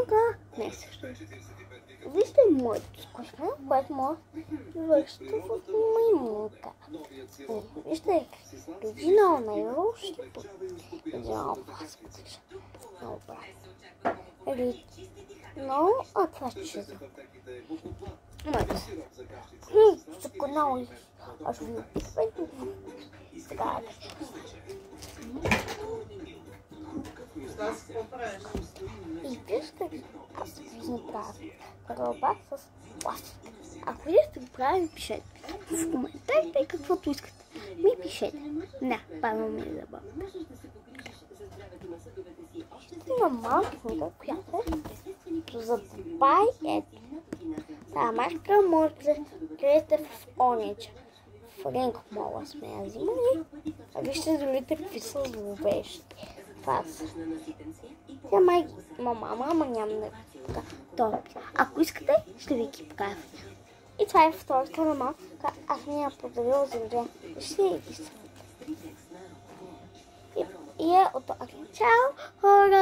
Сега не също. Вижте моето скучно, което може да вършите в маймунка. Вижте, оригинал на Юрошки, оригинал паспортиш. Много правилно. Но, това ще се за. Моето. Канал. Аз ви опитвам. Сега и вижте, аз ви направя кълба с пластик. Ако вие сте го правили, пишете в коментарите каквото искате. Ми пишете. Не, първо ми е забавно. Има малки книга, която е за Дубай. Ето. Тази марка може да гледате в Онича. В линк мога сме я взимали. А вижте долите какви са зловещи. Това са. Тя май мама, ама няма да ако искате, ще ви ги покажа. И това е втората мама, аз ми я подарила за време. Ще я ги се. И е от това. Чао, хора!